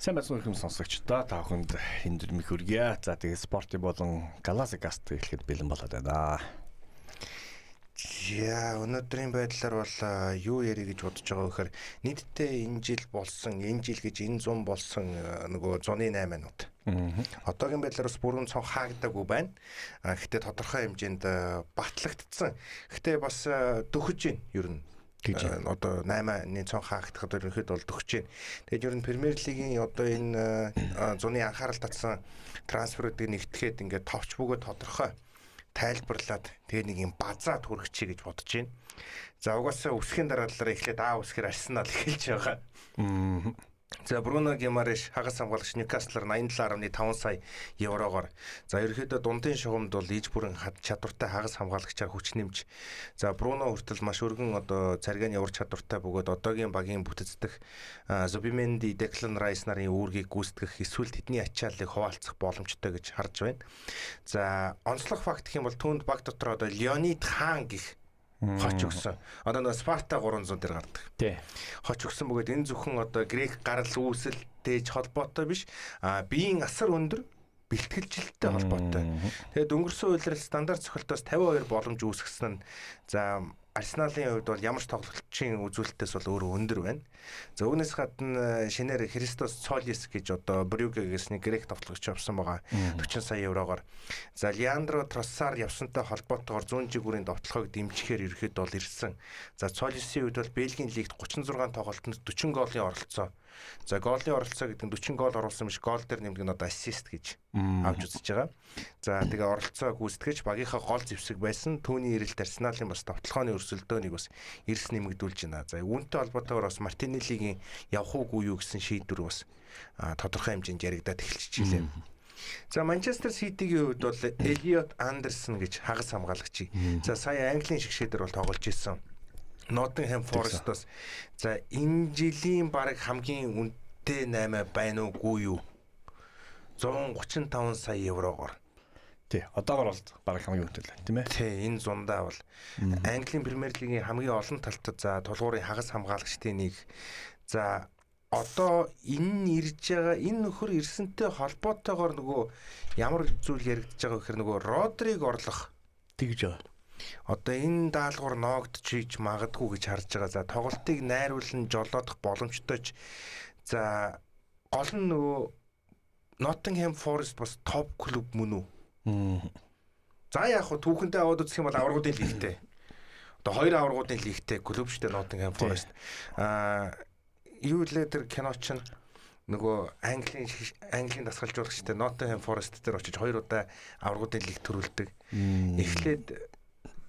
Сайн байцгаана хүмүүс сонсогчдоо та бүхэнд энэ мих хүргье. За тэгээ спорти болон Галасикаст хэлэхэд бэлэн болоод байна. За өнөөдрийн байдлаар бол юу ярих гэж бодож байгаа вэ гэхээр нийтдээ энэ жил болсон, энэ жил гэж энэ 100 болсон нөгөө 108 минут. Одоогийн байдлаар бас бүрэн цон хаагдаагүй байна. Гэхдээ тодорхой хэмжээнд батлагдсан. Гэхдээ бас дөхөж байна ер нь. Одоо 8-ны цон хаагдахад ерөнхийдөө бол дөхөж байна. Тэгээд ер нь Премьер Лигийн одоо энэ зуны анхаарал татсан трансферуудыг нэгтгэхэд ингээд товч бөгөөд тодорхой тайлбарлаад тэгээ нэг юм базаад хүргэчихье гэж бодож байна. За угаасаа өсөхийн дараалалаар эхлээд өсгөр Арсенал эхэлж байгаа. За Бруно Гимареш хагас хамгаалагч Ньюкаслаар 87.5 сая еврогоор. За ерөнхийдөө дундын шугамд бол иж бүрэн чадвартай хагас хамгаалагчаар хүч нэмж. За Бруно хүртэл маш өргөн одоо царгааны ур чадвартай бөгөөд одоогийн багийн бүтэцдэх Зубименди, Деклан Райс нарын үүргийг гүйцэтгэх эсвэл тэдний ачааллыг хуваалцах боломжтой гэж харж байна. За онцлог факт гэх юм бол түүнд баг дотор одоо Леонид Хаан гэх хоч өгсөн. Одоо нэг Спарта 300 дээр гардаг. Тий. Хоч өгсөн бөгөөд энэ зөвхөн одоо грек гарал үүсэлтэйж холбоотой биш. Биеийн асар өндөр бэлтгэлжилттэй холбоотой. Тэгээд өнгөрсөн үйлрэл стандарт цохилтоос 52 боломж үүсгэсэн нь за Арсеналын хувьд бол ямар ч тоглолтын үзүүлэлтээс бол өөрөө өндөр байна. За үүнээс гадна шинээр Христос Цолис гэж одоо Брюгегээс нэг грек тоглогч авсан байгаа 40 сая еврогоор. За Леандро Троссар явсантай холбоотойгоор 100 жигүүрийн довтлохыг дэмжихээр ерөөд бол ирсэн. За Цолисийн хувьд бол Бельгийн лигт 36 тоглолтод 40 голын оролцоо. За голын оролцоо гэдэг нь 40 гол оруулсан биш, гол дээр нэмдэг нь одоо ассист гэж авч үзэж байгаа. За тэгээ оролцоо гүйцэтгэж багийнхаа гол зэвсэг байсан. Түүний ирэлт Арсеналын бас довтлохооны өрсөлдөөнийг бас эрс нэмэгдүүлж байна. За үүнтэй холбоотойгоор бас Мартинеллигийн явах уугүй юу гэсэн шийдвэр бас тодорхой хэмжээнд яригадаад эхэлчихжээ. За Манчестер Ситигийн хувьд бол Элиот Андерсон гэж хагас хамгаалагч. За сая Английн шгшээдэр бол тоглож ирсэн. Nottingham Forest-оос за энэ жилийн баг хамгийн үнэтэй 8 байна уугүй юу? 135 сая еврогоор. Тий, одоогор бол баг хамгийн үнэтэй л тийм ээ. Тий, энэ зундаа бол Английн Премьер Лигийн хамгийн олон талтад за тулгуурын хагас хамгаалагчдын нэг. За одоо энэ ирж байгаа энэ нөхөр ирсэнтэй холбоотойгоор нөгөө ямар зүйл яригдж байгаа вэ гэхээр нөгөө Родриг орлох тэгж байгаа. Одоо энэ даалгавар ноогдчихж магадгүй гэж харж байгаа. За тоглолтыг найруулан жолоодох боломжтой ч за гол нь нөгөө Nottingham Forest бас топ клуб мөн үү? За яг хөө түүхэндээ аваад үзэх юм бол аваргуудын лигтэй. Одоо хоёр аваргуудын лигтэй клуб шүү дээ Nottingham Forest. Юу лээ тэр кино чинь нөгөө Английн дасгалжуулагчтай Nottingham Forest дээр очиж хоёр удаа аваргуудын лиг төрүүлдэг. Эхлээд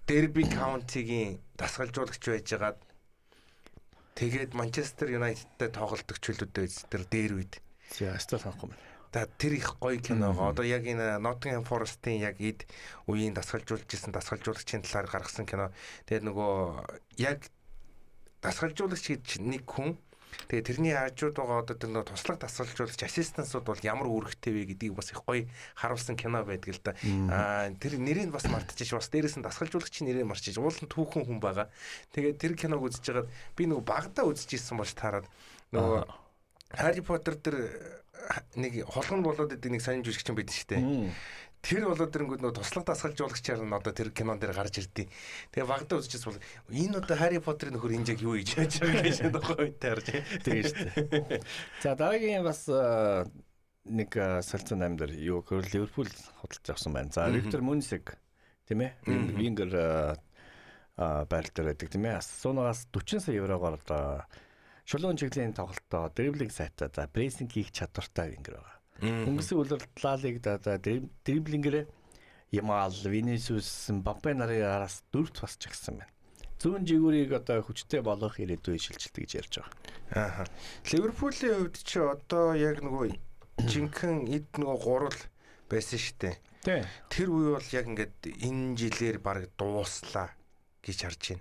Derby County-гийн дасгалжуулагч байжгаад тэгээд Manchester United-тай тоглолдог чөлөөтэй тэр дээр үед. За стил хаахгүй байна. За тэр их гоё киногоо одоо яг энэ Nottingham Forest-ийн яг эд үеийн дасгалжуулж исэн дасгалжуулагчийн талаар гаргасан кино. Тэгээд нөгөө яг дасгалжуулагч гэж нэг хүн тэгээ тэрний хажууд байгаа одоо тэр нөгөө туслах дасгалжуулагч ассистансууд бол ямар үүрэгтэй вэ гэдгийг бас их гоё харуулсан кино байдаг л да. Тэр нэрийг бас мартчихж бас дээрээс нь дасгалжуулагчийн нэрийг марчиж уул нь түүхэн хүн байгаа. Тэгээд тэр киног үзэж байгаад би нөгөө багадаа үзэж ирсэн болж таарад нөгөө Harry Potter тэр нэг холгон болоод идэг нэг сонин жүжигч юм байдаг шүү дээ. Тэр болоод ирэнгүүт нөгөө туслах дасгалжуулагчаар нь одоо тэр кинон дээр гарч ирдээ. Тэгээ багтаа үзчихсэн бол энэ одоо Harry Potter-ийн нөхөр энэ яг юу хийж яаж байгаа гэж нөхөй таарж тэгээ шүү дээ. За дараагийн бас нэг солилцоо 8 дээр юу гэвэл Ливерпул худалдаж авсан байна. За Виктор Мунсиг тийм ээ. Вингер байр дээр байдаг тийм ээ. Асуунаас 40 сая еврогоор одоо шулуун чиглийн тоглолтоо дриблинг сайтай за прессинг хийх чадвартай вингер байгаа. Өнгөрсөн үлрэлт Ла Лигт одоо дриблингээрээ Ямал, Винисиус, Мбаппе нарын араас 4-т бас чагсан байна. Зүүн жигүүрийг одоо хүчтэй болгох ирээдүйн шилжилт гэж ярьж байгаа. Ливерпулийн хувьд чи одоо яг нөгөө жинхэнэ эд нөгөө гурал байсан шүү дээ. Тий. Тэр үе бол яг ингээд энэ жилээр баг дууслаа гэж харж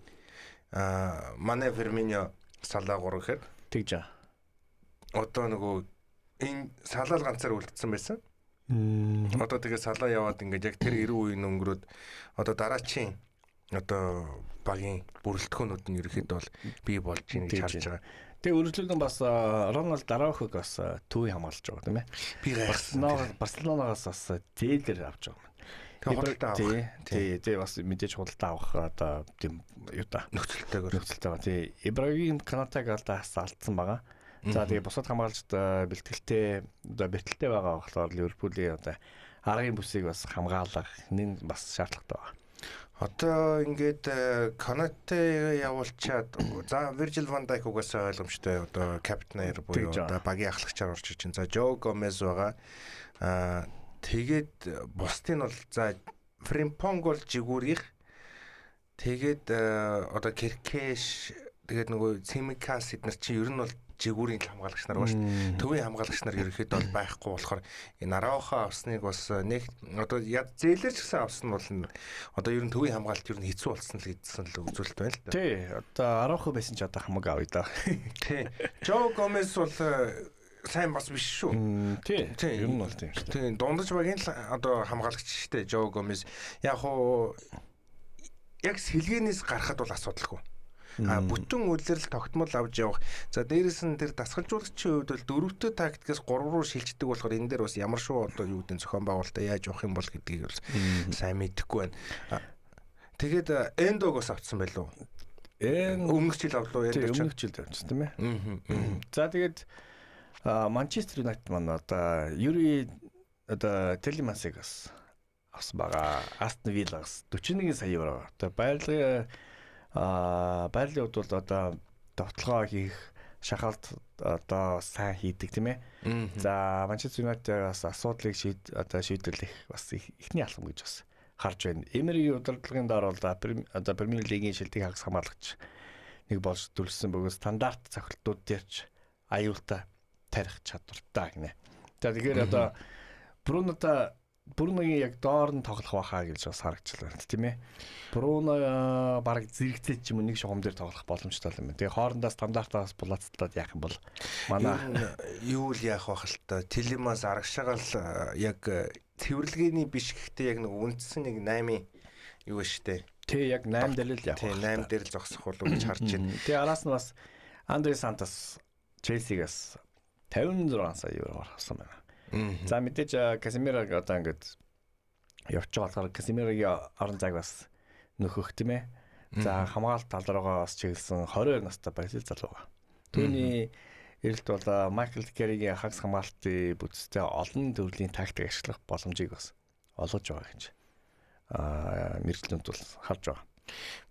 байна. Манай Ферминьо Салаа 3 гэхээр тэгж аа. Одоо нөгөө энэ салаал ганцаар үлдсэн байсан. Одоо тэгээ салаа яваад ингээд яг тэр 90 үеийн өнгөрөөд одоо дараачийн одоо багийн бүрэлдэхүүнүүд нь ерөөхдөө бол бий болж байна гэж харж байгаа. Тэгээ үргэлжлүүлэн бас Рональд Араухог бас төвийн хамгаалж байгаа тийм ээ. Би гайхсан. Барселоногоос бас зээлэр авч байгаа юм. Тэгээ бас мэдээж худалдаа авах одоо тийм юу та нөхцөлтэй байгаа. Тий Ибрагим Канатаг алдсан байгаа. За тэгээ бусад хамгаалагчд бэлтгэлтэй одоо бэлтгэлтэй байгаа болохоор Ливерпулийн одоо аргын бүсийг бас хамгаалах нэг бас шаардлагатай байна. Одоо ингээд Канате явуулчаад за Virgil van Dijk угаасаа ойлгомжтой одоо капитанаар буюу одоо багийн ахлагчаар орж иж чинь. За Жо Гомес байгаа. Тэгээд бусдын бол за Фримпонг бол жигүүрийнх. Тэгээд одоо Керкеш тэгээд нөгөө Цимикас эднэр чинь ер нь бол жигүүрийн хамгаалагч нар ба шүү. Төвийн хамгаалагч нар ерөөхдөө бол байхгүй болохоор энэ Араухаа авсныг бас нэг одоо зээлэрч гэсэн авсан бол одоо ер нь төвийн хамгаалалт ер нь хэцүү болсон л гэдсэн л үзүүлэлт байна л да. Тий. Одоо Араухаа байсан ч одоо хамаг авъя да. Тий. Жо Гомес бол сайн бас биш шүү. Тий. Ер нь бол тийм шүү. Тий. Дундаж багийн одоо хамгаалагч шүү дээ Жо Гомес. Яг хуу яг сэлгэнээс гарахад бол асуудалгүй. Бүтэн үйлрэл тогтмол авч явах. За дээрэс нь тэр дасгалжуулагчийн хувьд бол 4-р тактикээс 3 руу шилждэг болохоор энэ дээр бас ямар шүү одоо юу гэдэг зохион байгуулалтаа яаж явах юм бол гэдгийг бол сайн мэдэхгүй байна. Тэгээд Эндог бас авцсан байлуу. Өмнөх жил авлуу Эндог ч авчихсан тийм ээ. За тэгээд Манчестер Юнайтед маань одоо Юри одоо Телемансыг бас авсан байгаа. Астон Виллагаас 41 сая евро. Одоо байрлалын хувьд бол одоо довтлогоо хийх шахалт одоо сайн хийдэг тийм ээ. За Манчестер Юнайтедээс асуудлыг шийдвэрлэх бас ихний алхам гэж бас харж байна. Эмеригийн удирдлагын дараа бол одоо Премьер Лигийн шилдэг хагас хамгаалагч нэг болж төлсөн бөгөөд стандарт цохилтууд дээрч аюултай тарих чадвартай гинэ. За тэгэхээр одоо Бруногийн яг доор нь тоглох байхаа гэж бас харагдчихлаа тийм ээ. Бруно бараг зэрэгцээд ч юм уу нэг шугам дээр тоглох боломжтой юм байна. Тэгээ хоорондоо стандартаас булаацлаад яах юм бол манай юу л яах байх л та. Телемас арагшаагаал яг цэвэрлэгээний биш гэхдээ яг нэг үндсэн нэг 8-ын юу ба штэ. Тэг яг 8 дээр л явах. Тэг 8 дээр л зогсох болов гэж харж байна. Тэгээ араас нь бас Андре Сантос Челсигээс 56 сая евро авсан байна. За мэдээж Касемирог одоо ингээд явж байгаа болохоор Касемирогийн орон зайг бас нөхөх тийм ээ. За хамгаалалт тал руугаа бас чиглэсэн 22 настай Бразил залуу байгаа. Түүний эрэлт бол Майкл Керригийн хагас хамгаалтын бүтцтэй олон төрлийн тактик ашиглах боломжийг бас олгож байгаа гэж мэрэгчлэнт бол харж байгаа.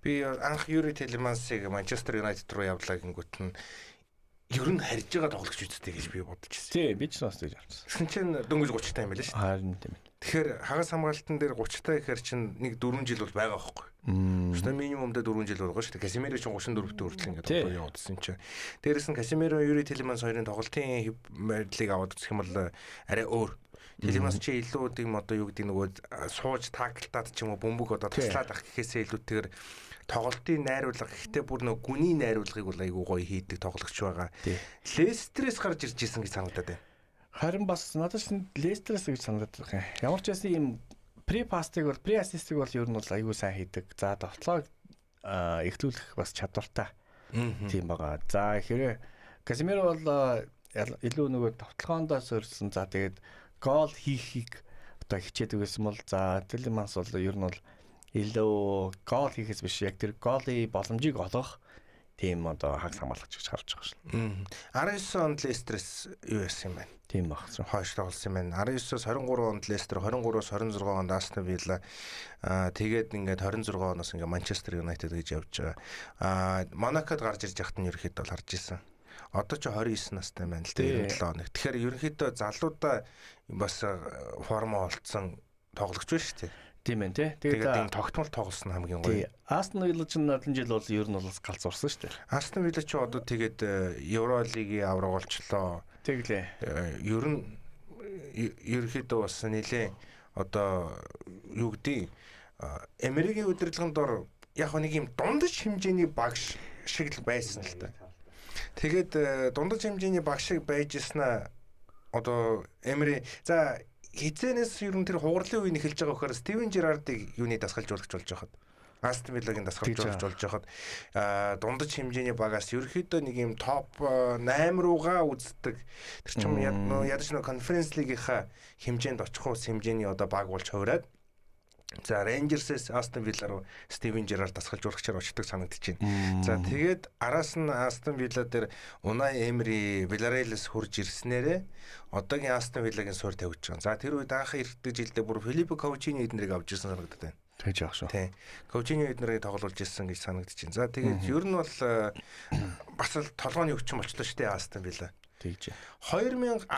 Би анх Юри Телемансыг Манчестер Юнайтед руу явуулаа гингүүт нь ер нь харж байгаа тоглогч үсттэй гэж би бодож байсан. Тий, би ч бас тэгж харсан. Тэгсэн чинь дөнгөж 30 таа юм байл шүү дээ. Харин тийм. Тэгэхээр хагас хамгаалтан дээр 30 таа гэхэр чинь нэг 4 жил бол байгаа байхгүй. Өстой минимумдаа 4 жил байгаа шүү дээ. Касемиро чинь 34-т хүртэл ингээд одоо явуулсан чинь. Дээрээс нь Касемиро, Юри Телеманс хоёрын тоглолтын байдлыг аваад үзэх юм бол арай өөр. Телеманс чи илүү тийм одоо юу гэдэг нөгөө сууж таклтаад ч юм уу бөмбөг одоо таслаад ах гэхээсээ илүүтэйгээр тоглолтын найруулга гэхдээ бүр нөгөө гүний найруулгыг бол айгүй гоё хийдэг тоглогч байгаа. Лестерээс гарч ирж исэн гэж санагдаад байна. Харин бас надад ч Лестерээс гэж санагдаад байна. Ямар ч байсан ийм pre-pass-ыг бол pre-assist-ыг бол ер нь бол айгүй сайн хийдэг. За довтлоог эхлүүлэх бас чадвартай. Тийм байгаа. За хэрэг Касемиро бол илүү нөгөө довтлогоондоо сөрсөн. За тэгээд гол хийхийг одоо хичээдэг байсан бол за Телеманс бол ер нь бол илүү гол хийхээс биш яг тэр голын боломжийг олгох тийм одоо хагас хамгаалагч гэж харж байгаа шүү. 19 онд Лестерс юу яасан юм байна? Тийм баг. Хойш тоглосон юм байна. 19-оос 23 онд Лестер, 23-оос 26 онд Астон Вилла, тэгээд ингээд 26 оноос ингээд Манчестер Юнайтед гэж явж байгаа. Монакод гарч ирж яхад нь ерөөхдөө бол харж исэн. Одоо ч 29 настай байна л дээ 7 хоног. Тэгэхээр ерөнхийдөө залуудаа бас формо олцсон тоглогч байна шүү дээ. Тийм ээ тий. Тэгээд энэ тогтмол тоглосон хамгийн гоё. Астон Вилла ч наадхан жил бол ер нь бол галз урсан шүү дээ. Астон Вилла ч одоо тэгээд Евролигийн авраг олчлоо. Тэглээ. Ер нь ерөнхийдөө бас нэлээ одоо юу гэдэг Америкийн удирдлагын дор яг нэг юм дундаж хэмжээний багш шиг л байсан л та. Тэгээд дундаж хэмжээний багш шиг байж яснаа одоо Эмери хизэнээс ер нь тэр хугарлын үеийг эхэлж байгаа гэхээр Стивен Жерардыг юуны дасгалжуулагч болж байхад Астон Виллагийн дасгалжуулагч болж байхад дундаж хэмжээний багаас ерөөхдөө нэг юм топ 8 руугаа үздэг. Тэр чинь ядаж нэг конференц лигийнхаа хэмжээнд очих ус хэмжээний одоо баг болж хувираад за Рейнжерсээс Астон Вилла руу Стивен Жерард дасгалжуулагчаар очдог санагдаж байна. За тэгээд араас нь Астон Вилла дээр Унай Эмери Вилареалээс хурж ирснээрээ одоогийн Астон Виллагийн суурь тавьж байгаа. За тэр үед анх ирдэг жилдээ бүр Филиппо Каучини эднэрийг авч ирсэн санагдаад байна. Тэгж яах шүү. Тийм. Каучини эднэрийг тоглуулж ирсэн гэж санагдаж байна. За тэгээд ер нь бол бас л толгойн өвчин болчлоо шүү дээ Астон Вилла. Тэгж. 2013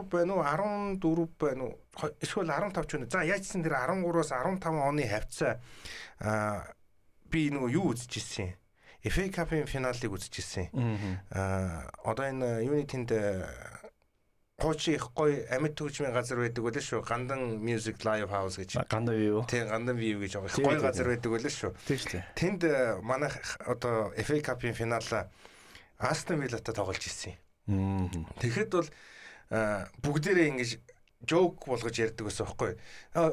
байна уу 14 байна уу эсвэл 15 ч байна. За яажсэн тэр 13-аас 15 оны хавцаа би нөгөө юу үзэж ирсэн. FA Cup-ын финалыг үзэж ирсэн. Одоо энэ юуны тэнд Хуучин их гоё амьд төгжмийн газар байдаг байлаа шүү. Гандан Music Live House гэж. Гандан view. Тийм, Гандан view гэж байгаа. Гоё газар байдаг байлаа шүү. Тийм шүү дээ. Тэнд манай одоо FA Cup-ын финалаа Aston Villa-тай тоглож ирсэн. Тэгэхэд бол бүгдээрээ ингэж жоок болгож ярьдаг байсан байхгүй.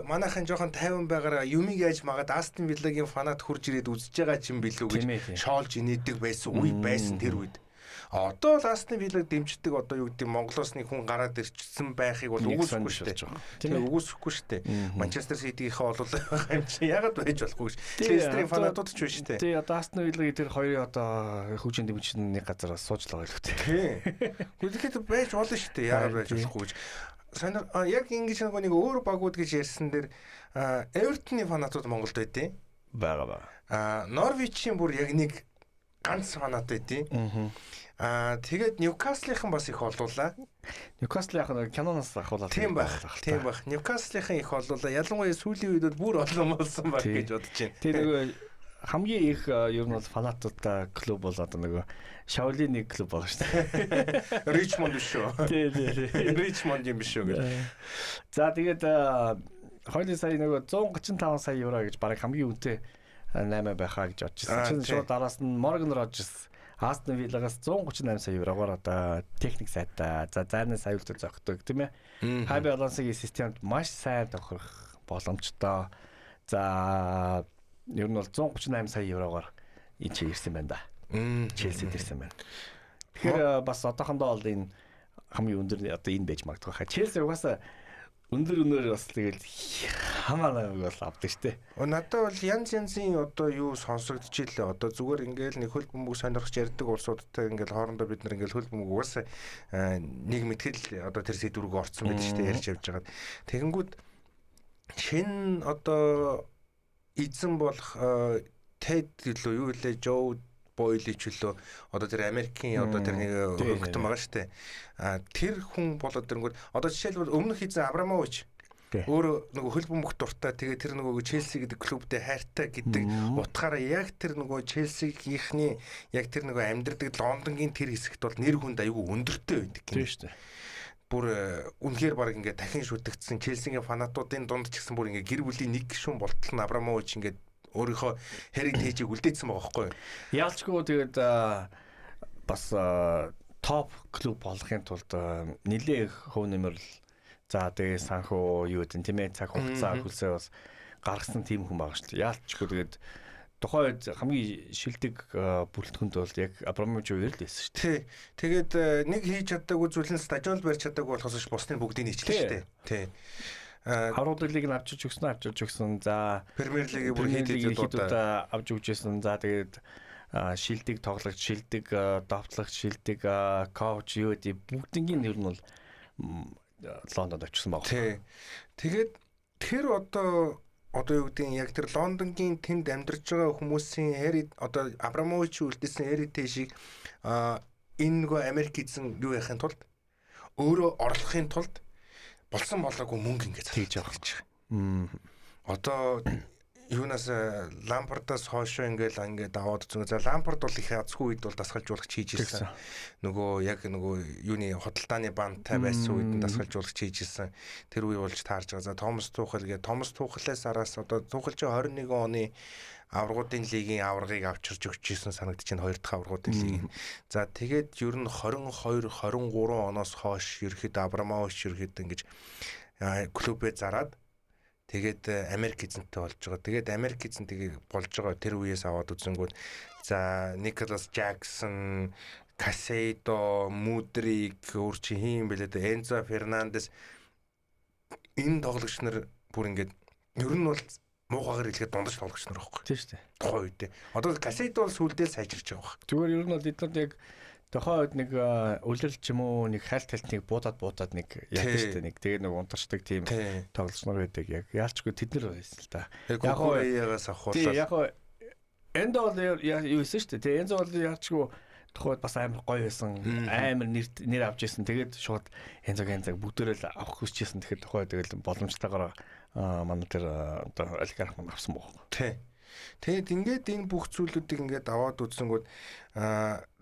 Манайхан жоохон 50 байгаараа юмыг яаж магаад Aston Villa-гийн фанат хурж ирээд үзэж байгаа юм билүү гэж шоолж инээдэг байсан үе байсан тэр үед. Одоо л Астон Виллаг дэмждэг одоо юу гэдэг Монголоос нэг хүн гараад ирчихсэн байхыг бол үгүйсэхгүй шүү дээ. Тийм үгүйсэхгүй шүү дээ. Манчестер Ситигийнхээ олуулаа байгаа юм чи ягаад байж болохгүй ш. Лестерийн фанатууд ч биш шүү дээ. Тийм одоо Астон Виллагийн тэр хоёрын одоо хүчин дэмжин нэг газар сууж л байгаа л үү. Тийм. Гэхдээ байж болно шүү дээ. Ягаад байж болохгүй гэж. Санаа яг ингэж нэг өөр багууд гэж ярьсан дээр Эвертоны фанатууд Монголд байдیں۔ Бага. Норвичийн бүр яг нэг ганц фанат байдیں۔ Тэгээд Ньюкаслийнхан бас их олуулаа. Ньюкасл яг нэг киноноос ахуулаад. Тийм байх. Тийм байх. Ньюкаслийнхан их олуулаа. Ялангуяа сүүлийн үед бүр олон болсон баг гэж бодож байна. Тийм нөгөө хамгийн их ер нь бол фанатуудаа клуб бол одоо нөгөө Шаолины клуб байгаа шүү дээ. Ричмонд биш шүү. Тийм. Ричмонд юм биш шүү гэж. За тэгээд хоёулын сая нөгөө 135 сая евро гэж бараг хамгийн үнэтэй 8 байхаа гэж бодчихсон. Чинь шууд араас нь Morgan Rogers Астон Виллагаас 138 сая еврогоор одоо техник сайтай за зайны аюултай зогтдог тийм ээ. Хай балансгийн системд маш сайн тохирох боломжтой. За ер нь бол 138 сая еврогоор энэ чи ирсэн байна да. Челсид ирсэн байна. Тэгэхээр бас одоохондоо бол энэ хамгийн өндөр одоо энэ байж магадгүй. Челси угаасаа өндөр бас тэгэл хамаа намайг бол авдаг штэ. Надад бол янз янзын одоо юу сонсогдож илээ. Одоо зүгээр ингээл нэг хөл бөмбөг сонирхож ярьдаг улсуудтай ингээл хоорондоо бид нар ингээл хөл бөмбөг угаасаа нэг мэтгэл одоо тэр сэдвүүг орцсон байдаг штэ ярьж явж байгаад. Тэгэнгүүт шинэ одоо эзэн болох Тед гэлөө юу илээ Жо Бойлич лөө одоо тэр Америкийн одоо тэр нэг хөнгөтөн байгаа штэ. Тэр хүн болоод тэрнгүүд одоо жишээлбэл өмнөх эзэн Абрамович өөрөө нөгөө хөл бөмбөг дуртай тэгээ тэр нөгөө Челси гэдэг клубтэй хайртай гэдэг утгаараа яг тэр нөгөө Челсигийнхний яг тэр нөгөө амьдардаг Лондонгийн тэр хэсэгт бол нэр хүнд аюу өндөртэй байдаг тийм штэ. Бүр үнэхээр баг ингээд дахин шүтгдсэн Челсигийн фанатуудын дунд ч гэсэн бүр ингээд гэр бүлийн нэг гишүүн болтол нь Абрамович ингээд өөрийнхөө heritage-ийг үлдээсэн байгаа байхгүй юу? Яалчгүй тэгээд бас топ клуб болохын тулд нэлээ хөв нэмэрл за тэгээ санхүү юу гэдэг тийм ээ цаг хугацаа хөлсөө бас гаргасан тийм хүн байгаа шүү дээ. Яалчгүй тэгээд тухайн үед хамгийн шилдэг бүрэлдэхүүнд бол яг Абрамович үеэр л байсан шүү дээ. Тэгээд нэг хийж чаддаггүй зүйл нь стадион барьж чаддаггүй болохоос бусдын бүгдийг нийчлээ шүү дээ. Тий. Харуудын лиг нь авчиж өгсөн. За Премьер лигийн бүр хэд удаа авч өгчээсэн. За тэгээд шилдэг тоглогч, шилдэг довтлогч, шилдэг коуч юу гэдэг бүгднийг нэр нь бол Лондонд очсон баг. Тий. Тэгээд тэр одоо юу гэдэг яг тэр Лондонгийн тэнд амьдарч байгаа хүмүүсийн одоо Абрамович үлдээсэн heritage-ийг энэ нөгөө Америк эзэн юу яхахын тулд өөрөө орлохын тулд болсон болоогүй мөнгө ингэж тэгж явах гэж байгаа. Одоо юунаас Лампардаас хоошоо ингээд аваад үзэн. За Лампард бол их азгүй үед бол дасгалжуулагч хийж ирсэн. Нөгөө яг нөгөө юуны худалдааны бантай байсан үед дасгалжуулагч хийж ирсэн. Тэр үе болж таарж байгаа. За Томас Тухел гээ Томас Тухелээс араас одоо Тухел чи 21 оны аврагуудын лигийн аврагыг авчирч өгч ирсэн санагдаж байна 2 дахь аврагуудын лигийн. За тэгээд ер нь 22 23 оноос хойш ерөөд Абрамович ерөөд ингэж клубээ зараад Тэгээд Америк эзэнтэй болж байгаа. Тэгээд Америк эзэнтэйг болж байгаа тэр үеэс аваад үзэнгүүт за Николас Жаксон, Касейдо, Мудрик, өөр чи хийм бэлээ дээ. Энзо Фернандес энэ тоглогч нар бүр ингээд ер нь бол муугаар хэлгээд дундаж тоглогч нар байхгүй. Тийм шүү дээ. Тухайн үед. Одоо Касейдо бол сүүлдээ сайжирч байгаа баг. Зүгээр ер нь бол эдгээр яг тухайн үед нэг үлрэл ч юм уу нэг хайлталтныг буудаад нэг яадаг шүү дээ. Нэг тэгээ нэг унтарчдаг тийм тоглогч нар байдаг. Яг яалчгүй тэд нар байсан л да. Яг гоёягаас авахуулаад. Яг энд бол юу исэн шүү дээ. Тэгээ Энзо бол яалчгүй тухайд бас амар гоё байсан. Амар нэр авч ирсэн. Тэгээд шууд Энзог бүгдээрээ авах хүсчихсэн. Тэгэхээр тухайд тэгэл боломжтойгоор манай тэр одоо олигарх маань авсан бохоо. Тий. Тэгэд ингээд энэ бүх зүйлүүдийг ингээд аваад үзсэнгүүд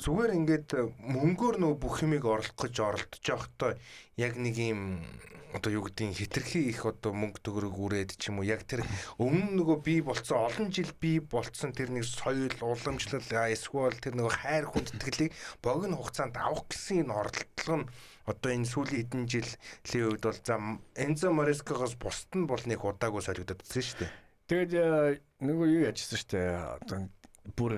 зүгээр ингээд мөнгөөр нөө бүх юмыг оролдож явахдаа яг нэг юм одоо юу гэдгийг хитрхи их одоо мөнгө төгрөг үрээд ч юм уу яг тэр өмнө нөгөө бий болцсон олон жил бий болцсон тэр нэг соёл уламжлал эсвэл тэр нөгөө хайр хүндэтгэлийг богино хугацаанд авах гэсэн энэ оролдлого нь одоо энэ сүүлийн хэдэн жилийн үед бол за Энзо Марескагоос бусд нь бол нэг удаагүй солигдоод үзсэн шүү дээ. Тэгээд нөгөө юу яжсэн шүү дээ. Одоо бүр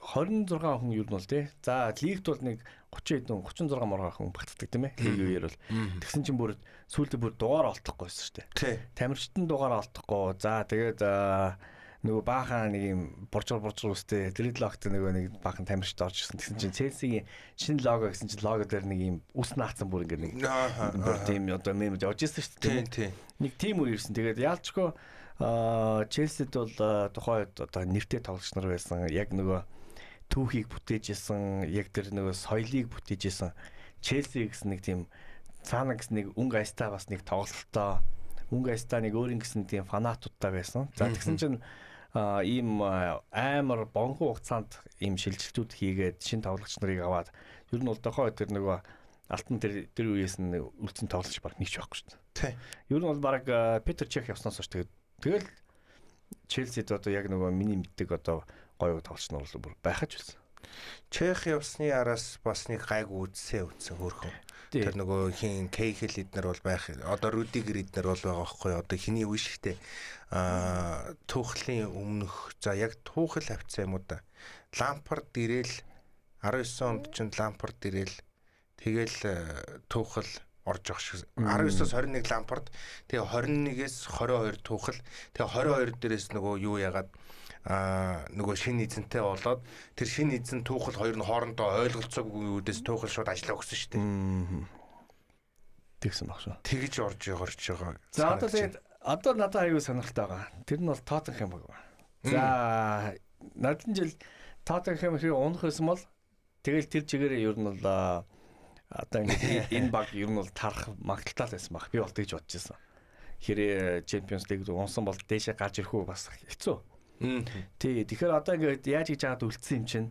26 хүн юу нь бол тий. За лигт бол нэг 36 моргоо хүн багтдаг тийм ээ. Лиг үеэр бол. Тэгсэн чинь бүр сүүлдээ бүр дугаар олдохгүйсэн шүү дээ. Тий. Тамирчтан дугаар олдохгүй. За тэгээд нөгөө баахан нэг юм боржор үстэй дредлогт нөгөө нэг баахан тамирчд орж ирсэн. Тэгсэн чинь Челсигийн шинэ лого гэсэн чинь лого дээр нэг юм ус наацсан бүр ингэ нэг тийм одоо мем явж ирсэн шүү дээ. Тий. Нэг тим үе ирсэн. Тэгээд яалчгүй Челсид бол тухайн үед одоо нэртэй тоглогч нар байсан. Яг нөгөө түүхийг бүтээжсэн, яг тэр нөгөө соёлыг бүтээжсэн. Челси гэсэн нэг тийм цаана гэсэн нэг өнгө айстаа бас нэг тоглолтоо өнгө айстаа нэг өөрийн гэсэн тийм фанатуудтай байсан. За тэгсэн чинь ийм амар бонхуу хугацаанд ийм шилжилтүүд хийгээд шинэ тоглогч нарыг аваад ер нь бол тухайн үед тэр нөгөө алтан тэр үеэс нь үлдсэн тоглогч баг нэгч байхгүй шүү дээ. Тий. Ер нь бол баг Питер Чех явснаас хойш тэгэл Челсид одоо яг нөгөө миний мэддэг одоо гоё тоглогч нар бол бүр байхаж байсан. Чех явсны араас бас нэг гайгүй үдсэн хөөрхөн. Тэр нөгөө хин Кейхэл эднэр бол байх. Одоо Рудигер эднэр бол байгаа байхгүй. Одоо хиний үе шигтэй Тухлийн өмнөх за яг Тухл авцсан юм уу да. Лампард ирээл 19 онд ч Лампард ирээл тэгэл Тухл орж явах шиг 19-оос 21 Лампард тэгээ 21-ээс 22 Тухл тэгээ 22 дээрээс нөгөө юу ягаад нөгөө шинэ эзэнтэй болоод тэр шинэ эзэн Тухл хоёр нь хоорондоо ойлголцоогүй үдээс Тухл шууд ажиллаа өгсөн шүү дээ. Тэгсэн баг шүү. Тэгж орж байгаа. За одоо тэгээд одоо надад аюу сонирхолтой байгаа. Тэр нь бол Тоттенхэм баг. За наадхан жил Тоттенхэм хэрэг унах байсан бол тэгэл тэр чигээр ер нь бол одоо ингээд энэ баг ер нь бол тарах магадaltaй байсан баг. Би бол тэгж бодож байсан. Хэрэг Champions League унсан бол дээшээ гарч ирэх үү бас хэцүү. Тий, тэгэхээр одоо ингээд яаж хийж чагаад үлдсэн юм чинь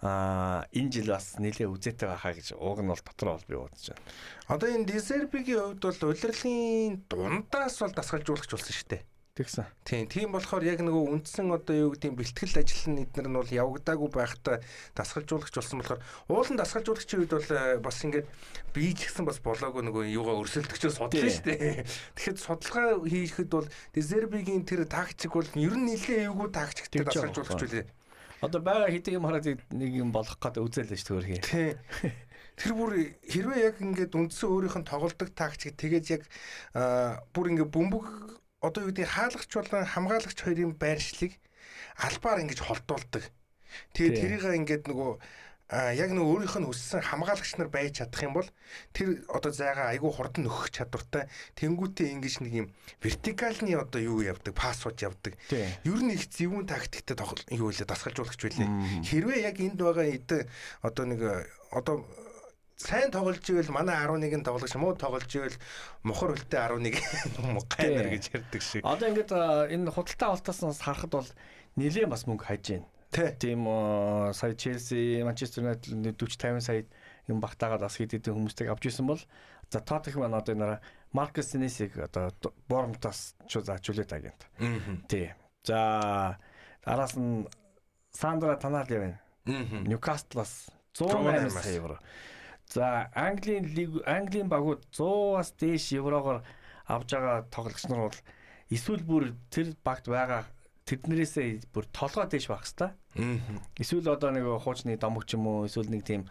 энэ жил бас нэлээ үзээтэй байхаа гэж ууг нь бол дотор бол би бодож байна. Одоо энэ Дезербигийн хувьд бол улирлын дундаас бол дасгалжуулагч болсон шүү дээ. Тэгсэн. Тийм болохоор яг нөгөө үндсэн одоо юу гэдэг бэлтгэл ажил нь эднэр нь бол явагдаагүй байхдаа дасгалжуулагч болсон болохоор уулын дасгалжуулагчийн үед бол бас ингээд бие ч гэсэн бас болоогүй нөгөө юугаа өрсөлдөгчөө судлаа шүү дээ. Тэгэхэд судалгаа хийхэд бол Дезербигийн тэр тактик бол ер нь нэлээ эвгүй тактиктэй дасгалжуулагч үлээ. Одоо байгаа хэдийн юм хараад нэг юм болох гэдэг үзэл л шүү дээ. Тийм. Тэр бүр хэрвээ яг ингээд үндсэн өөрийнх нь тоглодог тактик тэгээд яг бүр ингээд бөмбөг одоо юу гэдэг хаалгач болон хамгаалагч хоёрын байршлыг албаар ингэж холдуулдаг. Тэгээд тэрийг ингээд нөгөө яг нөгөө өөрийнх нь хүссэн хамгаалагч нар байж чадах юм бол тэр одоо зайгаа айгүй хурдан нөхөх чадвартай. Тэнгүүтээ ингэж нэг юм вертикалны одоо юу явдаг, пассвord явдаг. Ер нь их зөвүүн тактиктэй юу вэ дасгалжуулагч байлээ. Хэрвээ яг энд байгаа эд одоо нэг одоо сайн тоглож ивэл манай 11-ын тоглогч муу тоглож ивэл мухар хөлтэй 11 гайнар гэж ярьдаг шиг. Одоо ингээд энэ худалдаа авалтаас харахад бол нэлээд бас мөнгө хайж байна. Тийм сая Челси, Манчестер Юнайтед 40-50 сая юм багтаагаад бас хэд хэдэн хүмүүстэйг авч ирсэн бол за Тоттенхэм маань одоо энэ Маркус Сенесиг одоо Бормтаас ч заажуулаад агент. Тий. За араас нь Сандра Танарли байна. Ньюкаслаас 108 сая евро. За Английн багууд 100-аас дээш еврогоор авж байгаа тоглогч нар бол Эсвэл бүр тэр багт байгаа тэднэрээсээ бүр толгой дэш байх хэвээр. Эсвэл одоо нэг хуучны домог ч юм уу эсвэл нэг тийм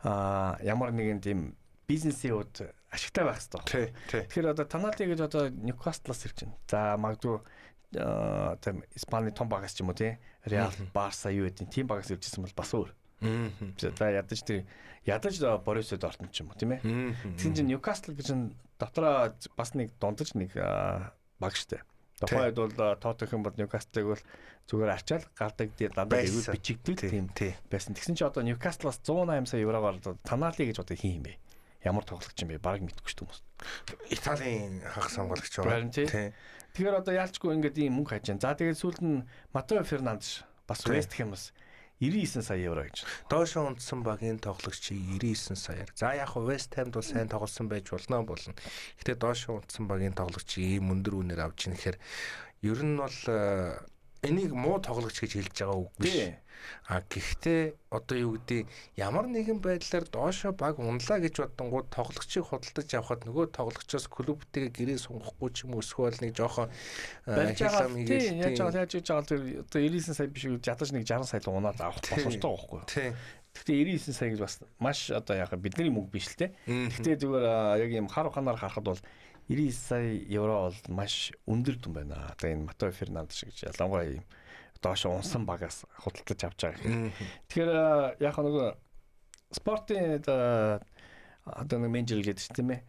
ямар нэгэн тийм бизнесийн хувьд ашигтай байх хэвээр. Тэгэхээр одоо Тоналли гэж одоо Ньюкаслаас ирж байна. За магадгүй тийм Испани том багаас ч юм уу тий Реал, Барса юу гэдэг тийм багаас иржсэн бол бас өөр. За ядаж Борисод ортон ч юм уу тийм ээ. Тийм чинь Ньюкасл гэж нь дотроо бас нэг дундаж нэг баг штэ. Тухайд бол Тоттенхэм бол Ньюкаслыг бол зүгээр арчаал гардаг дандаа дээгүүр бичигдэл тийм байсан. Тэгсэн чинь одоо Ньюкаслаас 108 сая евроор Тоналли гэж одоо хин юм бэ? Ямар тоглогч юм бэ? Бараг мэдгүй шүү дээ. Италийн хагас хамгаалагч байгаа. Тэгэхээр одоо яалчгүй ингээд ийм мөнгө хайж байна. За тэгээд сүүлд нь Матео Фернандеш бас Вест Хэмээс 99 сая евро гэж. Доошо унтсан багийн тоглогчийг 99 саяар. За яг хуу Вест Хэмд бол сайн тоглосон байж болно. Гэтэ доошо унтсан багийн тоглогчийг ийм өндөр үнээр авч ийн гэхээр ер нь бол энийг муу тоглогч гэж хэлж байгаа үг биш. Гэхдээ одоо юу гэдэг ямар нэгэн байдлаар доошо баг унлаа гэж бодонгууд тоглогчийг худалдаж авахад нөгөө тоглогчоос клубтэйгээ гэрээ сунгахгүй ч юм уу эсвэл нэг жоохон хэлэм хийж яаж одоо 99 сая биш үү ядаж нэг 60 сая л унаад авах боломжтой байхгүй. Гэхдээ 99 сая гэж бас маш одоо яг бидний мөнгө биш л те. Гэхдээ зүгээр яг юм хар ухаанаар харахад бол 99 сая евро бол маш өндөр дүн байна. Одоо энэ Матео Фернандеш гэж ялангуяа юм доошо унсан багаас худалдаж авч байгаа. Тэгэхээр яг нөгөө спортын одоо нэг менежер гэдэг чинь тийм ээ.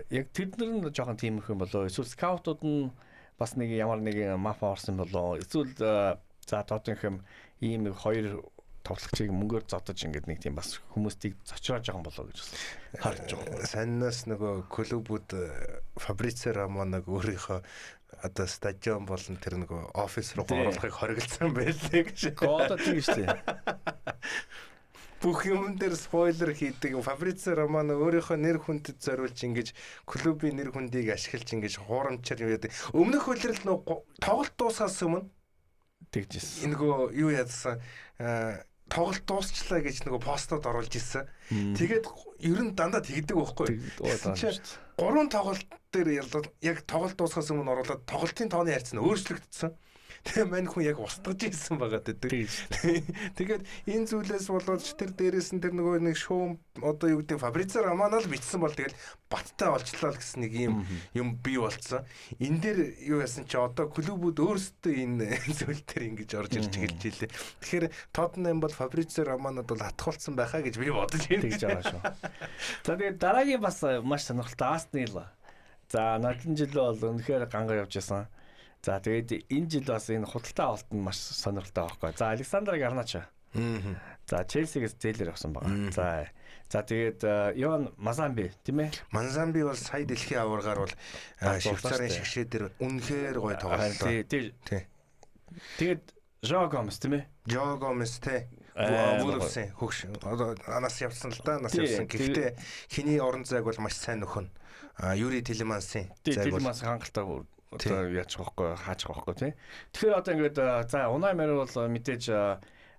Яг тэднэр нь жоохон тийм их юм болоо. Эсвэл скаутууд нь бас нэг ямар нэг мафа орсон болоо. Эсвэл за Тоттенхэм ийм нэг хоёр тоглогчийг мөнгөөр зодож ингээд нэг тийм бас хүмүүстийг зочроож байгаа болоо гэж харж байгаа. Саннаас нөгөө клубүүд Фабрицио Романо өөрийнхөө одоо стадион болон тэр нөгөө офис руу оруулахыг хориглосон байлээ гэж. Гоод тийм шүү дээ. Бүх юм дээр спойлер хийдэг. Фабрицио Романо өөрийнхөө нэр хүндэд зориулж ингэж клубын нэр хүндийг ашиглаж ингэж хуурамчаар юм яадаг. Өмнөх үлрэл нөгөө тоглолт дуусахаас өмнө тэгжсэн. Нөгөө юу яадсан тоглолт дуусчлаа гэж нөгөө постод оруулж ирсэн. Тэгээд ер нь дандаа тэгдэг байхгүй. Гурван тоглолт дээр яг тоглолт дуусахаас өмнө оруулаад тоглолтын тооны харьцаа өөрчлөгдсөн. Тэгээ мань хүн яг устгаж ирсэн байгаа гэдэг. Тэгээд энэ зүйлээс болоод тэр дээрээс нь тэр нөгөө нэг шоу одоо юу гэдэг Фабрицио Романо л бичсэн бол тэгэл баттай олчлаа л гэсэн нэг юм бий болцсон. Энэ дээр юу яасан чи одоо клубүүд өөрсдөө энэ зүйл дээр ингэж орж ирж гэлж илээ. Тэгэхээр Тоттенхэм бол Фабрицио Романод бол хатгуулсан байхаа гэж би бодож байна гэж байгаа шүү. За тэгээд дараагийн бас маш сонирхолтой Астон. За наадын жил бол үнэхээр гангаар явж байсан. За тэгээд энэ жил бас энэ худалдаа авалт нь маш сонирхолтой байхгүй. За Александр Гарначо. За Челсигээс зээлэр авсан байгаа. За тэгээд Йоан Мазамби тийм ээ. Мазамби бол сая дэлхийн аваргаар бол Швейцарын шигшээ дээр үнэхээр гоё тоглолоо. Тэгээд Жоо Гомес тийм ээ. Жоо Гомес тий. Wolves хөгш. Одоо анаас явсан л да. Анаас явсан. Гэхдээ хиний орон зайг бол маш сайн нөхөн. Юри Тилемансын зайг бол хангалттай одоо яаж байхгүй хааж байхгүй тий. Тэгэхээр одоо ингээд за Унай Мэр бол мэдээж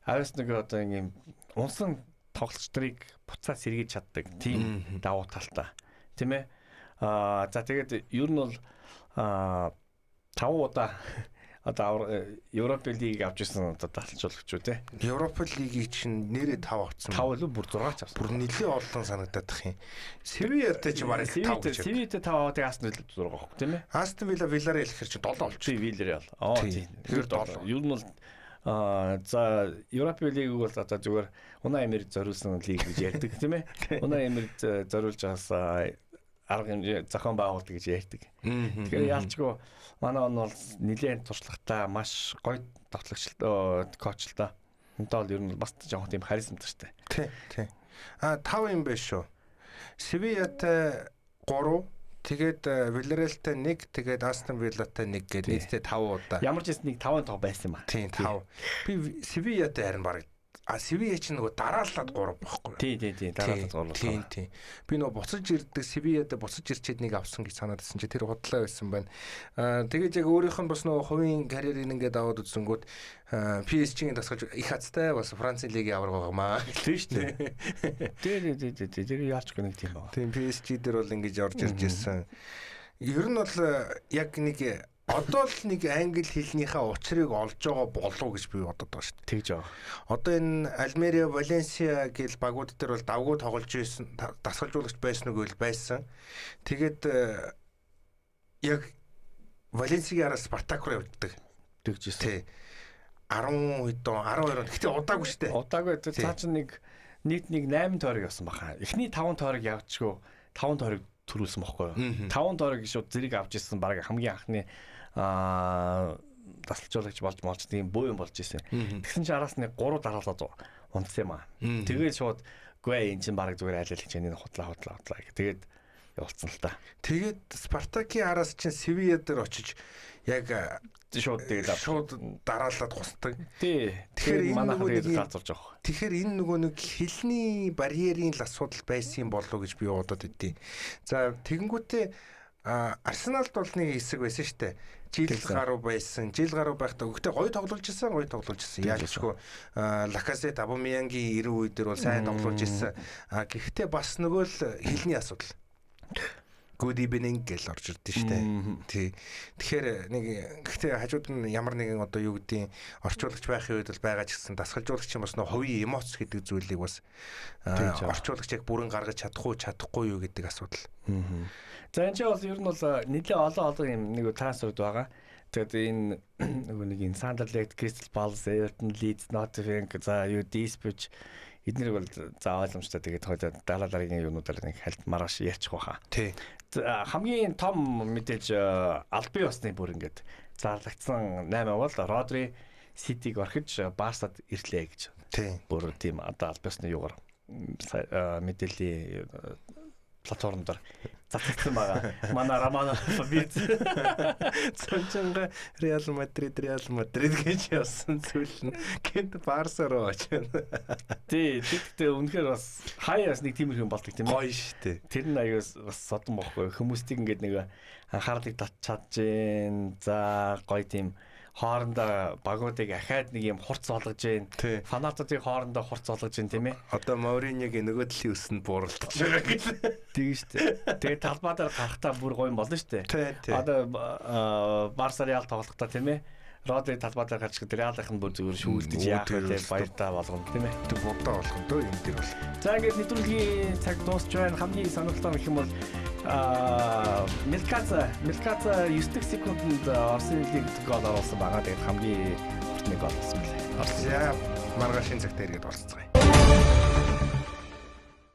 авьяас нэг одоо ийм унсан тоглогч нарыг буцаад сэргийж чаддаг тийм давуу талтай тийм ээ. За тэгээд ер нь бол 5 удаа одоо Европ лигийг авч ирсэн одоо талчуулагч үү те. Европ лигийг чинь нэрээ 5 авсан. 5 л бүр 6 ч авсан. Бүр нэлээд олон санагдаад тах юм. Севиатай ч бараг 5 гэж. Севиатай 5 аваад Астон Вилла 6 авах тийм ээ. Астон Вилла Виллареал ихэр чи 7 болчих. Виллареал. Тийм. Тэр 7. Ер нь бол за Европ лигийг бол одоо зүгээр Унай Эмерид зориулсан лиг гэж ярьдаг тийм ээ. Унай Эмерид зориулж байгаас арга зохион байгуулалт гэж ярьдаг. Тэгэхээр яалчгүй манай он бол нэлээд туршлагатай маш гоё тоглогчтой коучлаа. Энтэй бол ер нь бас жоохон тийм харизмтай. Тий. 5 юм биш шүү. Севиатай 3, тэгээд Виллареалтай 1, тэгээд Астон Виллатай 1 гэдэг нийтдээ 5 удаа. Ямар ч юм нэг 5 тоо байсан ба. Тийм 5. Би Севиатай харин бараг Севиа ч нөгөө дараалаад 3 бохгүй. Тийм дараалаад 3. Тийм. Би нөгөө буцаж ирдэг Севиад буцаж ирчээд нэг авсан гэж санаад байсан чи тэр худлаа байсан байна. Тэгээд яг өөрийнх нь бас нөгөө хувийн карьерийг ингээд аваад үзсэнгүүт PSG-ийн тасгалж их хацтай бас Францын лигийн аварга байгаамаа. Тийм шүү дээ. Тэр яалчгүй нэг тийм байна. Тийм PSG дээр бол ингэж орж ирж ирсэн. Ер нь бол яг нэг одоо л нэг англи хэлнийхээ учрыг олж байгаа болов гэж би бодод байгаа шүү дээ. Тэгж байгаа. Одоо энэ Альмериа, Валенсиа гэл багууд дээр бол давгуу тоглож байсан, дасгалжуулагч байсан үг л байсан. Тэгээд яг Валенсиагаар Спартак руу явдаг. Тэгжсэн. Тий. 10 хэд 12 он. Гэтэ удаагүй шүү дээ. Удаагүй. Цаа чи нэг нийт 8 тойрог явсан баха. Эхний 5 тойрог явчихгүй 5 тойрог төрүүлсэн бохгүй юу? 5 тойрог шууд зэрэг авч ирсэн баг хамгийн анхны дасгалжуулагч болж тийм буу юм болж ирсэн. Тэгсэн чинь араас нэг 3 дараалал унтсан юм аа. Тэгээд шууд гүй эн чинь баг зүгээр айл хэлж яаны хутлаа гэх. Тэгээд явуулсан л та. Тэгээд Спартакийн араас чинь Севиа дээр очиж яг шууд дараалаад хусдаг. Тий. Тэгэхээр манайхан тэгээд галзуулж байгаа. Тэгэхээр энэ нөгөө нэг хэлний барьерийн л асуудал байсан юм болов уу гэж би бодод идэв. За тэгэнгүүтээ Арсеналд бол нэг хэсэг байсан шүү дээ. Жил гаруй байсан. Жил гаруй байхдаа өгтөө гоё тоглож ирсэн. Яаж ч гоо Лаказет, Абамиянгийн 90 үе дээр бол сайн тоглож ирсэн. Гэхдээ бас нөгөө л хэлний асуудал. Good evening гэж орж ирдэ штэ. Тий. Тэгэхээр нэг гэхдээ хажууд нь ямар нэгэн одоо юу гэдгийг орчуулагч байхын үед бол байгаа ч гэсэн дасгалжуулагч юм бас нөө хувийн эмоц гэдэг зүйлийг бас орчуулагч яг бүрэн гаргаж чадахгүй юу гэдэг асуудал. За энэ чинь бол ер нь бол нэлээ олон юм нэг трансферд байгаа. Тэгээд энэ нөгөө нэг энэ Sunderland, Crystal Palace, Everton, Leeds, Nottingham за юу Dispatch эднэрийг бол за ойлгомжтой тэгээд хойдоо дараагийн юмнуудаар нэг хальт маргааш ярьчих واخа. Тий. Хамгийн том мэдээж албан ёсны бүр ингээд зарлагдсан 8 бол Родри Ситиг орхиж Барсад ирлээ гэж. Тий. Бүр тийм одоо албан ёсны юугаар мэдээллийн платформ дээр зарлагдсан байгаа. Манай Романо Фабиц цончонга Реал Мадрид гэж явсан зүйл нь гэнт Барса руу очив. Тий, тэгтээ үнэхээр бас хаяас нэг тиймэрхүү болдог тийм ээ. Гоё штэ. Тэр нь аяас бас содон бохгүй. Хүмүүстийг ингээд нэг анхаарлыг татчихад जैन. За гоё тийм хоорондоо багуудыг ахаад нэг юм хурц олгож जैन. Фанатуудыг хоорондоо хурц олгож जैन тийм ээ. Одоо Мауриньогийн нөгөө талын үсэнд бууралдаж байгаа гэл. Тийм шүү дээ. Тэгээ талбай дээр гарахтаа бүр гоё юм болно шүү дээ. Одоо Барса Реал тоглохдоо тийм ээ. Родри талбай дээр гарч ирээд Реалын бүр зүгээр шүүлдэж яах вэ баяртаа болгоно тийм ээ. Тэг бодоо болгоно дөө энэ дэр бол. За ингээд нэвтрүүлгийн цаг дуусч байна. Хамгийн сонирхолтой гэх юм бол Милкаца 9 секундэд Орсын лигт гол оруулсан байгаа. Тэгээд хамгийн хурдны гол болсон билээ. Маргаашийн цагт иргэд орцгоё.